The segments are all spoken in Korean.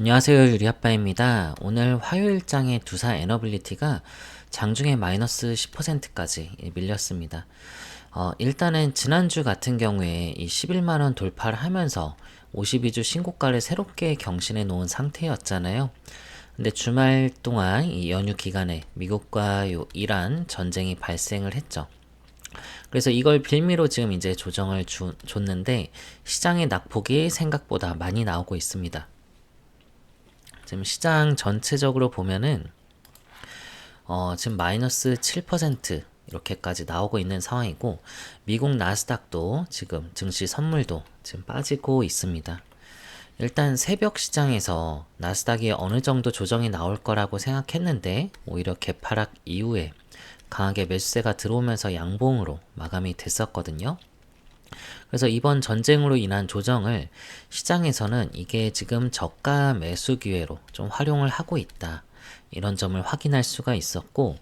안녕하세요, 유리아빠입니다. 오늘 화요일장의 두사 에너빌리티가 장중에 마이너스 10%까지 밀렸습니다. 일단은 지난주 같은 경우에 이 11만원 돌파를 하면서 52주 신고가를 새롭게 경신해 놓은 상태였잖아요. 근데 주말 동안 이 연휴 기간에 미국과 이란 전쟁이 발생을 했죠. 그래서 이걸 빌미로 지금 이제 조정을 줬는데 시장의 낙폭이 생각보다 많이 나오고 있습니다. 지금 시장 전체적으로 보면은 지금 마이너스 7% 이렇게까지 나오고 있는 상황이고, 미국 나스닥도 지금 증시 선물도 지금 빠지고 있습니다. 일단 새벽 시장에서 나스닥이 어느 정도 조정이 나올 거라고 생각했는데 오히려 개파락 이후에 강하게 매수세가 들어오면서 양봉으로 마감이 됐었거든요. 그래서 이번 전쟁으로 인한 조정을 시장에서는 이게 지금 저가 매수 기회로 좀 활용을 하고 있다, 이런 점을 확인할 수가 있었고,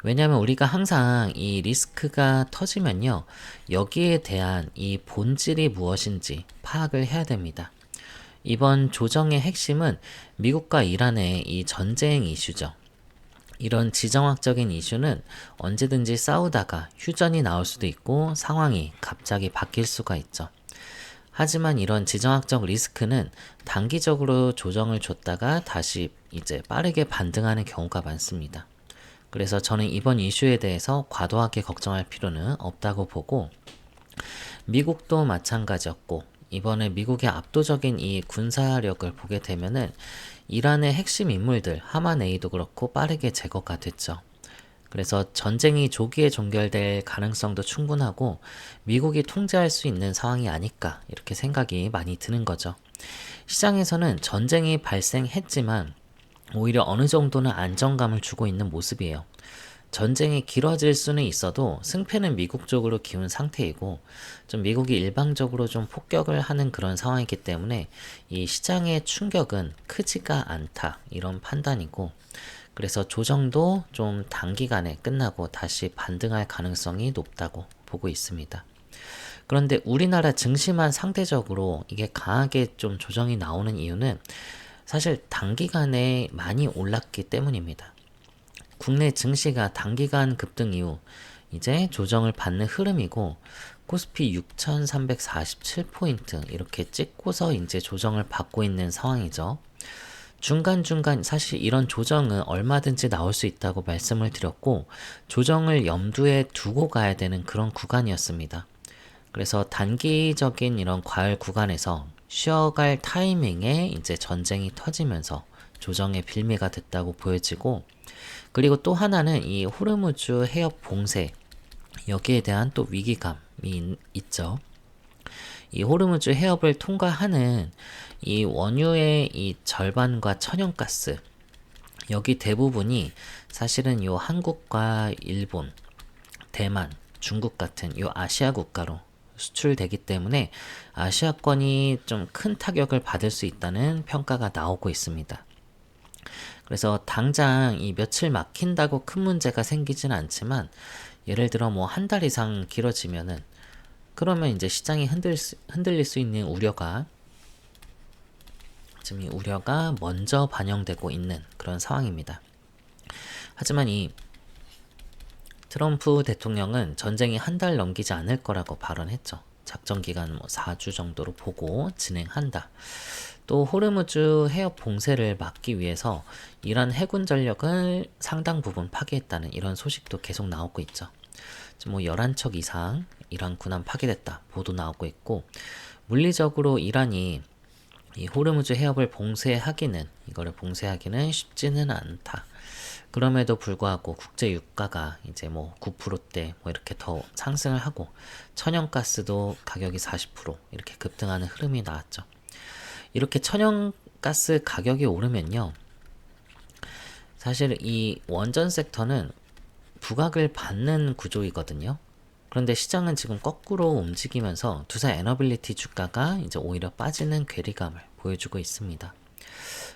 왜냐하면 우리가 항상 이 리스크가 터지면요, 여기에 대한 이 본질이 무엇인지 파악을 해야 됩니다. 이번 조정의 핵심은 미국과 이란의 이 전쟁 이슈죠. 이런 지정학적인 이슈는 언제든지 싸우다가 휴전이 나올 수도 있고 상황이 갑자기 바뀔 수가 있죠. 하지만 이런 지정학적 리스크는 단기적으로 조정을 줬다가 다시 이제 빠르게 반등하는 경우가 많습니다. 그래서 저는 이번 이슈에 대해서 과도하게 걱정할 필요는 없다고 보고, 미국도 마찬가지였고, 이번에 미국의 압도적인 이 군사력을 보게 되면은 이란의 핵심 인물들 하마네이도 그렇고 빠르게 제거가 됐죠. 그래서 전쟁이 조기에 종결될 가능성도 충분하고 미국이 통제할 수 있는 상황이 아닐까, 이렇게 생각이 많이 드는 거죠. 시장에서는 전쟁이 발생했지만 오히려 어느 정도는 안정감을 주고 있는 모습이에요. 전쟁이 길어질 수는 있어도 승패는 미국 쪽으로 기운 상태이고, 좀 미국이 일방적으로 좀 폭격을 하는 그런 상황이기 때문에 이 시장의 충격은 크지가 않다, 이런 판단이고, 그래서 조정도 좀 단기간에 끝나고 다시 반등할 가능성이 높다고 보고 있습니다. 그런데 우리나라 증시만 상대적으로 이게 강하게 좀 조정이 나오는 이유는 사실 단기간에 많이 올랐기 때문입니다. 국내 증시가 단기간 급등 이후 이제 조정을 받는 흐름이고, 코스피 6,347포인트 이렇게 찍고서 이제 조정을 받고 있는 상황이죠. 중간중간 사실 이런 조정은 얼마든지 나올 수 있다고 말씀을 드렸고, 조정을 염두에 두고 가야 되는 그런 구간이었습니다. 그래서 단기적인 이런 과열 구간에서 쉬어갈 타이밍에 이제 전쟁이 터지면서 조정의 빌미가 됐다고 보여지고, 그리고 또 하나는 이 호르무즈 해협 봉쇄, 여기에 대한 또 위기감이 있죠. 이 호르무즈 해협을 통과하는 이 원유의 이 절반과 천연가스, 여기 대부분이 사실은 요 한국과 일본, 대만, 중국 같은 요 아시아 국가로 수출되기 때문에 아시아권이 좀 큰 타격을 받을 수 있다는 평가가 나오고 있습니다. 그래서 당장 이 며칠 막힌다고 큰 문제가 생기진 않지만, 예를 들어 뭐 한 달 이상 길어지면은, 그러면 이제 시장이 흔들릴 수 있는 우려가, 지금 이 우려가 먼저 반영되고 있는 그런 상황입니다. 하지만 이 트럼프 대통령은 전쟁이 한 달 넘기지 않을 거라고 발언했죠. 작전 기간 뭐 4주 정도로 보고 진행한다. 또 호르무즈 해협 봉쇄를 막기 위해서 이란 해군 전력을 상당 부분 파괴했다는 이런 소식도 계속 나오고 있죠. 지금 뭐 11척 이상 이란 군함 파괴됐다 보도 나오고 있고, 물리적으로 이란이 이 호르무즈 해협을 이거를 봉쇄하기는 쉽지는 않다. 그럼에도 불구하고 국제 유가가 이제 뭐 9%대 뭐 이렇게 더 상승을 하고, 천연가스도 가격이 40% 이렇게 급등하는 흐름이 나왔죠. 이렇게 천연가스 가격이 오르면요, 사실 이 원전 섹터는 부각을 받는 구조이거든요. 그런데 시장은 지금 거꾸로 움직이면서 두사 에너빌리티 주가가 이제 오히려 빠지는 괴리감을 보여주고 있습니다.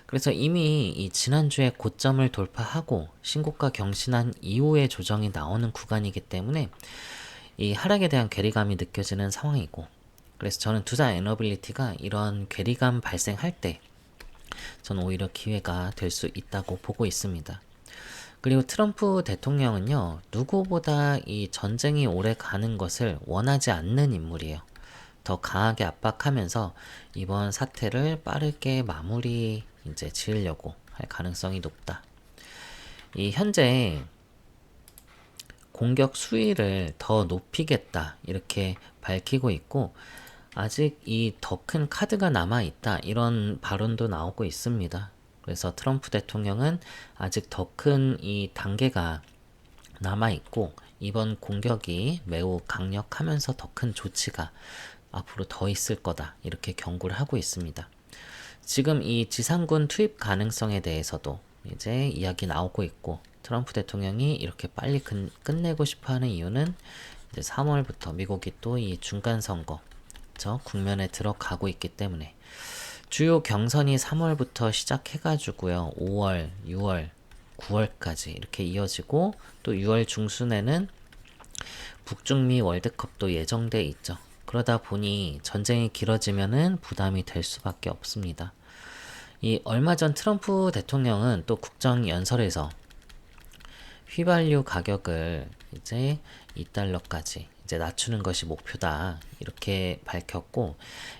그래서 이미 이 지난주에 고점을 돌파하고 신고가 경신한 이후에 조정이 나오는 구간이기 때문에 이 하락에 대한 괴리감이 느껴지는 상황이고, 그래서 저는 두사 에너빌리티가 이런 괴리감 발생할 때 저는 오히려 기회가 될 수 있다고 보고 있습니다. 그리고 트럼프 대통령은요, 누구보다 이 전쟁이 오래 가는 것을 원하지 않는 인물이에요. 더 강하게 압박하면서 이번 사태를 빠르게 마무리 이제 지으려고 할 가능성이 높다. 이 현재 공격 수위를 더 높이겠다 이렇게 밝히고 있고, 아직 이 더 큰 카드가 남아 있다 이런 발언도 나오고 있습니다. 그래서 트럼프 대통령은 아직 더 큰 이 단계가 남아 있고, 이번 공격이 매우 강력하면서 더 큰 조치가 앞으로 더 있을 거다 이렇게 경고를 하고 있습니다. 지금 이 지상군 투입 가능성에 대해서도 이제 이야기 나오고 있고, 트럼프 대통령이 이렇게 빨리 끝내고 싶어하는 이유는 이제 3월부터 미국이 또 이 중간 선거 저 국면에 들어가고 있기 때문에, 주요 경선이 3월부터 시작해가지고요 5월, 6월, 9월까지 이렇게 이어지고, 또 6월 중순에는 북중미 월드컵도 예정돼 있죠. 그러다 보니 전쟁이 길어지면은 부담이 될 수밖에 없습니다. 이 얼마 전 트럼프 대통령은 또 국정연설에서 휘발유 가격을 이제 2달러까지 이제 낮추는 것이 목표다 이렇게 밝혔고,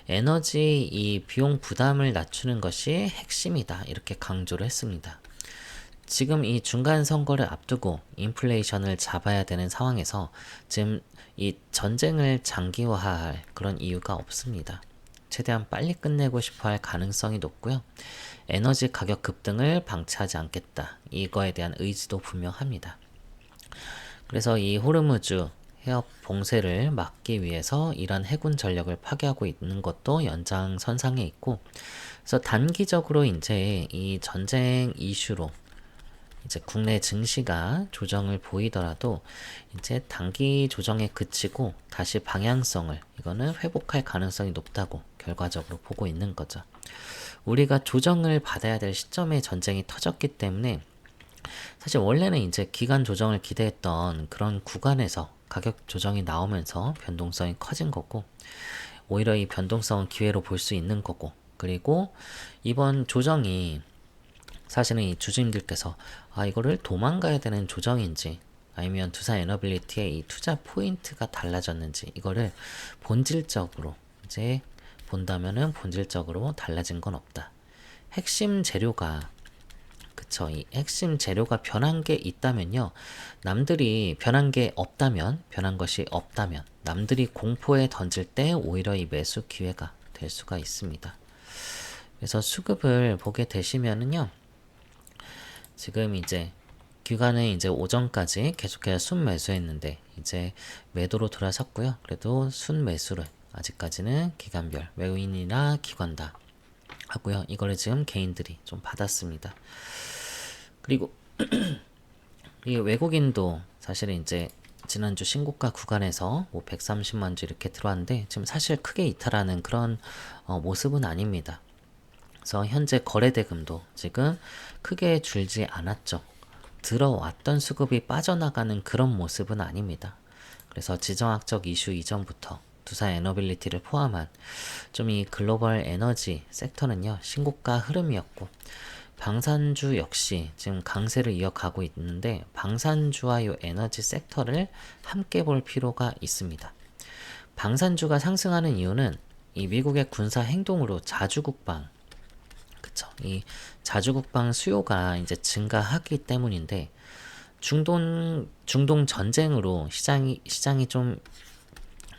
에너지 이 비용 부담을 낮추는 것이 핵심이다 이렇게 강조를 했습니다. 지금 이 중간 선거를 앞두고 인플레이션을 잡아야 되는 상황에서 지금 이 전쟁을 장기화할 그런 이유가 없습니다. 최대한 빨리 끝내고 싶어 할 가능성이 높고요. 에너지 가격 급등을 방치하지 않겠다. 이거에 대한 의지도 분명합니다. 그래서 이 호르무즈 해협 봉쇄를 막기 위해서 이란 해군 전력을 파괴하고 있는 것도 연장선상에 있고, 그래서 단기적으로 이제 이 전쟁 이슈로 이제 국내 증시가 조정을 보이더라도 이제 단기 조정에 그치고 다시 방향성을 이거는 회복할 가능성이 높다고 결과적으로 보고 있는 거죠. 우리가 조정을 받아야 될 시점에 전쟁이 터졌기 때문에, 사실 원래는 이제 기간 조정을 기대했던 그런 구간에서 가격 조정이 나오면서 변동성이 커진 거고, 오히려 이 변동성은 기회로 볼 수 있는 거고, 그리고 이번 조정이 사실은 이 주주님들께서 이거를 도망가야 되는 조정인지 아니면 두산 에너빌리티의 이 투자 포인트가 달라졌는지, 이거를 본질적으로 이제 본다면은 본질적으로 달라진 건 없다. 핵심 재료가 그쵸, 이 핵심 재료가 변한 게 있다면요, 남들이 변한 게 없다면, 변한 것이 없다면 남들이 공포에 던질 때 오히려 이 매수 기회가 될 수가 있습니다. 그래서 수급을 보게 되시면은요, 지금 이제 기관은 이제 오전까지 계속해서 순매수했는데 이제 매도로 돌아섰고요. 그래도 순매수를 아직까지는 기관별 외국인이나 기관다 하고요. 이거를 지금 개인들이 좀 받았습니다. 그리고 이 외국인도 사실은 이제 지난주 신고가 구간에서 뭐 130만 주 이렇게 들어왔는데, 지금 사실 크게 이탈하는 그런 모습은 아닙니다. 그래서 현재 거래대금도 지금 크게 줄지 않았죠. 들어왔던 수급이 빠져나가는 그런 모습은 아닙니다. 그래서 지정학적 이슈 이전부터 두산 에너빌리티를 포함한 좀 이 글로벌 에너지 섹터는요, 신고가 흐름이었고, 방산주 역시 지금 강세를 이어가고 있는데, 방산주와 이 에너지 섹터를 함께 볼 필요가 있습니다. 방산주가 상승하는 이유는 이 미국의 군사 행동으로 자주국방, 이 자주국방 수요가 이제 증가하기 때문인데, 중동 전쟁으로 시장이 좀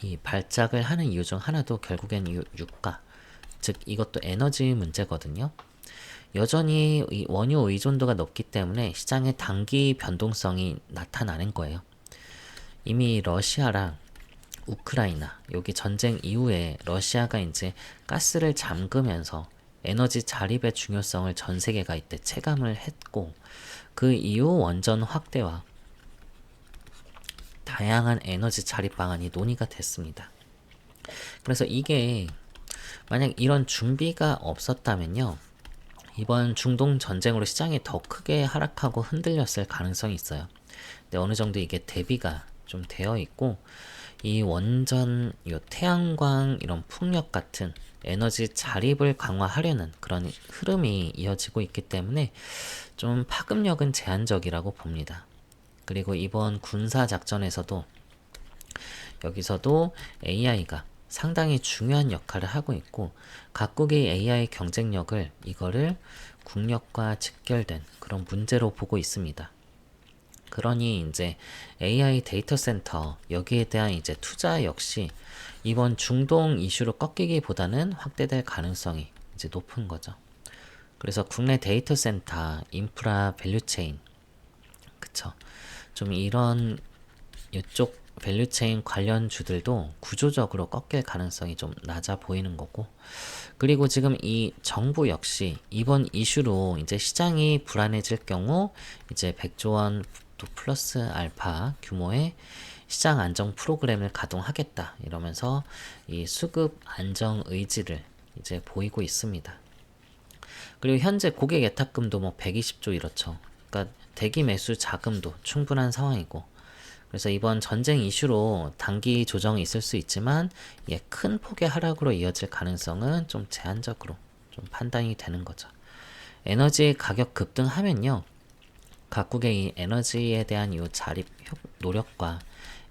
이 발작을 하는 이유 중 하나도 결국엔 유가, 즉 이것도 에너지 문제거든요. 여전히 이 원유 의존도가 높기 때문에 시장의 단기 변동성이 나타나는 거예요. 이미 러시아랑 우크라이나 여기 전쟁 이후에 러시아가 이제 가스를 잠그면서 에너지 자립의 중요성을 전 세계가 이때 체감을 했고, 그 이후 원전 확대와 다양한 에너지 자립 방안이 논의가 됐습니다. 그래서 이게 만약 이런 준비가 없었다면요, 이번 중동 전쟁으로 시장이 더 크게 하락하고 흔들렸을 가능성이 있어요. 근데 어느 정도 이게 대비가 좀 되어 있고, 이 원전, 요 태양광 이런 풍력 같은 에너지 자립을 강화하려는 그런 흐름이 이어지고 있기 때문에 좀 파급력은 제한적이라고 봅니다. 그리고 이번 군사 작전에서도 여기서도 AI가 상당히 중요한 역할을 하고 있고 각국의 AI 경쟁력을 이거를 국력과 직결된 그런 문제로 보고 있습니다. 그러니 이제 AI 데이터 센터 여기에 대한 이제 투자 역시 이번 중동 이슈로 꺾이기보다는 확대될 가능성이 이제 높은 거죠. 그래서 국내 데이터 센터, 인프라, 밸류체인, 그쵸. 좀 이런 이쪽 밸류체인 관련주들도 구조적으로 꺾일 가능성이 좀 낮아 보이는 거고, 그리고 지금 이 정부 역시 이번 이슈로 이제 시장이 불안해질 경우 이제 100조 원 또 플러스 알파 규모의 시장 안정 프로그램을 가동하겠다 이러면서 이 수급 안정 의지를 이제 보이고 있습니다. 그리고 현재 고객 예탁금도 뭐 120조 이렇죠. 그러니까 대기 매수 자금도 충분한 상황이고, 그래서 이번 전쟁 이슈로 단기 조정이 있을 수 있지만 큰 폭의 하락으로 이어질 가능성은 좀 제한적으로 좀 판단이 되는 거죠. 에너지 가격 급등하면요, 각국의 이 에너지에 대한 이 자립 노력과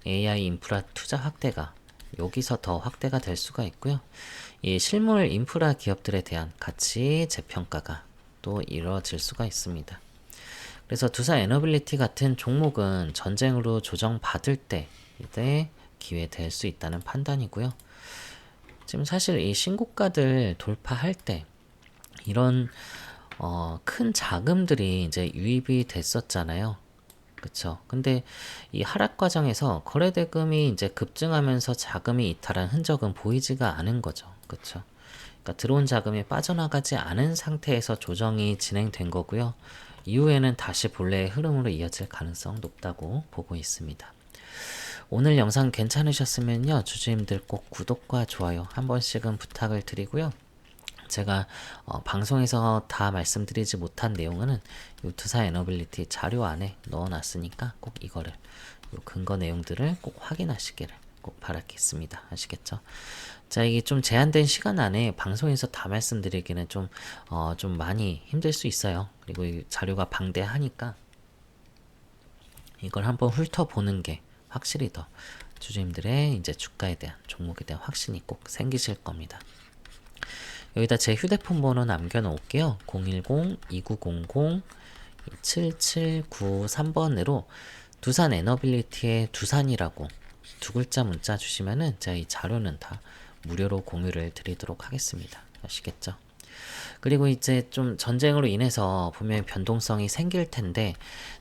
AI 인프라 투자 확대가 여기서 더 확대가 될 수가 있고요. 이 실물 인프라 기업들에 대한 가치 재평가가 또 이루어질 수가 있습니다. 그래서 두산 에너빌리티 같은 종목은 전쟁으로 조정받을 때 이때 기회 될 수 있다는 판단이고요. 지금 사실 이 신고가들 돌파할 때 이런 큰 자금들이 이제 유입이 됐었잖아요. 그쵸. 근데 이 하락 과정에서 거래대금이 이제 급증하면서 자금이 이탈한 흔적은 보이지가 않은 거죠. 그쵸. 그러니까 들어온 자금이 빠져나가지 않은 상태에서 조정이 진행된 거고요. 이후에는 다시 본래의 흐름으로 이어질 가능성 높다고 보고 있습니다. 오늘 영상 괜찮으셨으면요, 주주님들 꼭 구독과 좋아요 한 번씩은 부탁을 드리고요. 제가 방송에서 다 말씀드리지 못한 내용은 이 두산 에너빌리티 자료 안에 넣어놨으니까 꼭 이거를 요 근거 내용들을 꼭 확인하시기를 꼭 바라겠습니다. 아시겠죠? 자, 이게 좀 제한된 시간 안에 방송에서 다 말씀드리기는 좀 많이 힘들 수 있어요. 그리고 이 자료가 방대하니까 이걸 한번 훑어보는 게 확실히 더 주주님들의 이제 주가에 대한 종목에 대한 확신이 꼭 생기실 겁니다. 여기다 제 휴대폰 번호 남겨놓을게요. 010-2900-7793번으로 두산 에너빌리티의 두산이라고 두 글자 문자 주시면은 제가 이 자료는 다 무료로 공유를 드리도록 하겠습니다. 아시겠죠? 그리고 이제 좀 전쟁으로 인해서 분명히 변동성이 생길 텐데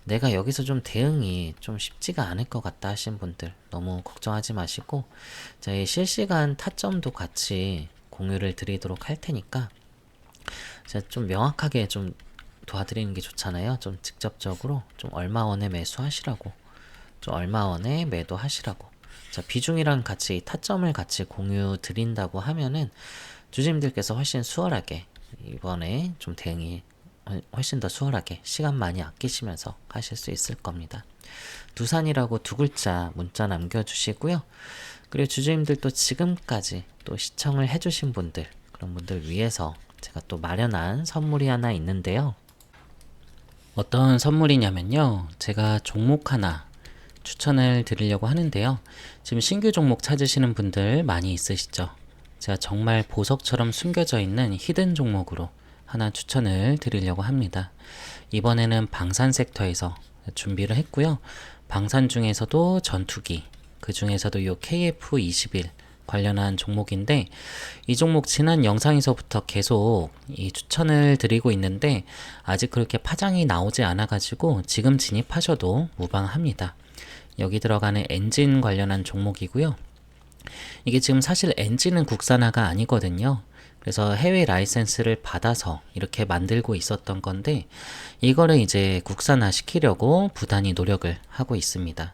내가 여기서 좀 대응이 좀 쉽지가 않을 것 같다 하신 분들 너무 걱정하지 마시고 저희 실시간 타점도 같이 공유를 드리도록 할 테니까 제가 좀 명확하게 좀 도와드리는 게 좋잖아요. 좀 직접적으로 좀 얼마 원에 매수하시라고, 좀 얼마 원에 매도하시라고. 자, 비중이랑 같이 타점을 같이 공유 드린다고 하면은 주주님들께서 훨씬 수월하게 이번에 좀 대응이 훨씬 더 수월하게 시간 많이 아끼시면서 하실 수 있을 겁니다. 두산이라고 두 글자 문자 남겨주시고요. 그리고 주주님들 또 지금까지 또 시청을 해주신 분들, 그런 분들 위해서 제가 또 마련한 선물이 하나 있는데요. 어떤 선물이냐면요, 제가 종목 하나 추천을 드리려고 하는데요. 지금 신규 종목 찾으시는 분들 많이 있으시죠? 제가 정말 보석처럼 숨겨져 있는 히든 종목으로 하나 추천을 드리려고 합니다. 이번에는 방산 섹터에서 준비를 했고요. 방산 중에서도 전투기, 그 중에서도 요 KF21 관련한 종목인데, 이 종목 지난 영상에서부터 계속 이 추천을 드리고 있는데 아직 그렇게 파장이 나오지 않아 가지고 지금 진입하셔도 무방합니다. 여기 들어가는 엔진 관련한 종목이고요. 이게 지금 사실 엔진은 국산화가 아니거든요. 그래서 해외 라이센스를 받아서 이렇게 만들고 있었던 건데 이거를 이제 국산화 시키려고 부단히 노력을 하고 있습니다.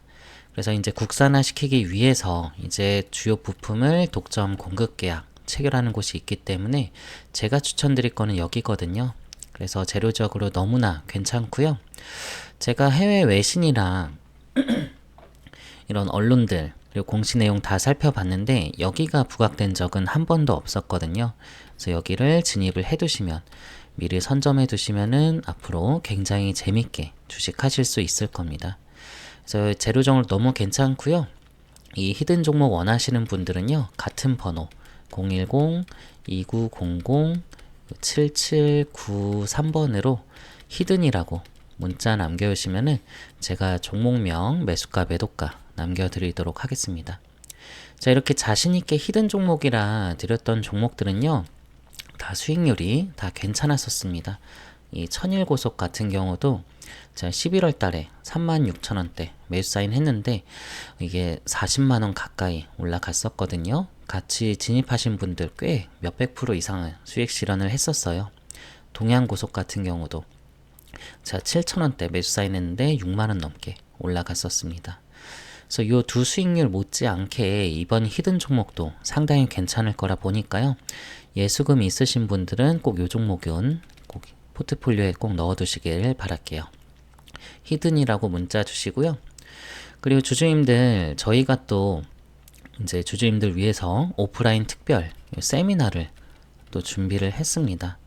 그래서 이제 국산화 시키기 위해서 이제 주요 부품을 독점 공급 계약 체결하는 곳이 있기 때문에 제가 추천드릴 거는 여기거든요. 그래서 재료적으로 너무나 괜찮고요. 제가 해외 외신이랑 이런 언론들 그리고 공시 내용 다 살펴봤는데 여기가 부각된 적은 한 번도 없었거든요. 그래서 여기를 진입을 해두시면 미리 선점해 두시면은 앞으로 굉장히 재밌게 주식하실 수 있을 겁니다. 그래서 재료정을 너무 괜찮고요. 이 히든 종목 원하시는 분들은요. 같은 번호 010-2900-7793번으로 히든이라고 문자 남겨주시면은 제가 종목명, 매수가, 매도가 남겨드리도록 하겠습니다. 자, 이렇게 자신있게 히든 종목이라 드렸던 종목들은요. 다 수익률이 다 괜찮았었습니다. 이 천일고속 같은 경우도 제가 11월 달에 36,000원대 매수 사인 했는데 이게 40만원 가까이 올라갔었거든요. 같이 진입하신 분들 꽤 몇백 프로 이상의 수익 실현을 했었어요. 동양고속 같은 경우도 제가 7,000원대 매수 사인 했는데 6만원 넘게 올라갔었습니다. 그래서 이 두 수익률 못지않게 이번 히든 종목도 상당히 괜찮을 거라 보니까요. 예수금이 있으신 분들은 꼭 이 종목은 꼭 포트폴리오에 꼭 넣어두시길 바랄게요. 히든이라고 문자 주시고요. 그리고 주주님들 저희가 또 이제 주주님들 위해서 오프라인 특별 세미나를 또 준비를 했습니다.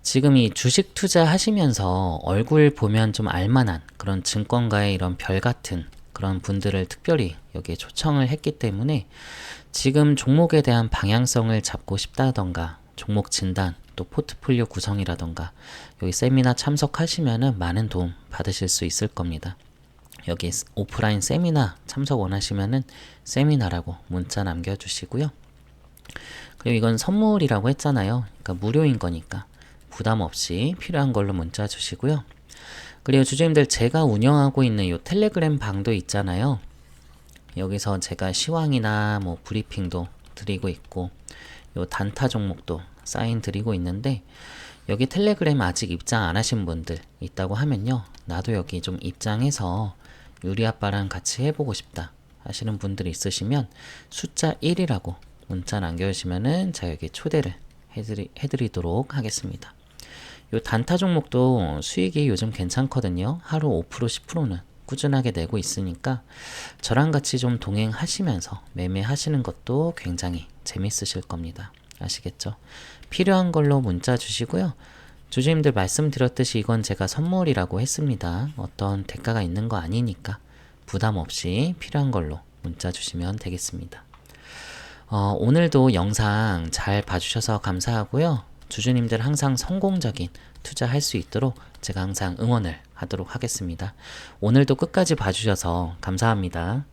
지금 이 주식 투자하시면서 얼굴 보면 좀 알만한 그런 증권가의 이런 별 같은 그런 분들을 특별히 여기에 초청을 했기 때문에 지금 종목에 대한 방향성을 잡고 싶다던가 종목 진단 또 포트폴리오 구성이라던가 여기 세미나 참석하시면은 많은 도움 받으실 수 있을 겁니다. 여기 오프라인 세미나 참석 원하시면은 세미나라고 문자 남겨주시고요. 그리고 이건 선물이라고 했잖아요. 그러니까 무료인 거니까 부담 없이 필요한 걸로 문자 주시고요. 그리고 주주님들 제가 운영하고 있는 이 텔레그램 방도 있잖아요. 여기서 제가 시황이나 뭐 브리핑도 드리고 있고 요 단타 종목도 사인 드리고 있는데 여기 텔레그램 아직 입장 안 하신 분들 있다고 하면요. 나도 여기 좀 입장해서 유리 아빠랑 같이 해보고 싶다 하시는 분들이 있으시면 숫자 1이라고 문자 남겨주시면은 제가 여기 초대를 해드리도록 하겠습니다. 요 단타 종목도 수익이 요즘 괜찮거든요. 하루 5% 10%는 꾸준하게 내고 있으니까 저랑 같이 좀 동행하시면서 매매하시는 것도 굉장히 재밌으실 겁니다. 아시겠죠? 필요한 걸로 문자 주시고요. 주주님들 말씀드렸듯이 이건 제가 선물이라고 했습니다. 어떤 대가가 있는 거 아니니까 부담 없이 필요한 걸로 문자 주시면 되겠습니다. 오늘도 영상 잘 봐주셔서 감사하고요. 주주님들 항상 성공적인 투자할 수 있도록 제가 항상 응원을 하도록 하겠습니다. 오늘도 끝까지 봐주셔서 감사합니다.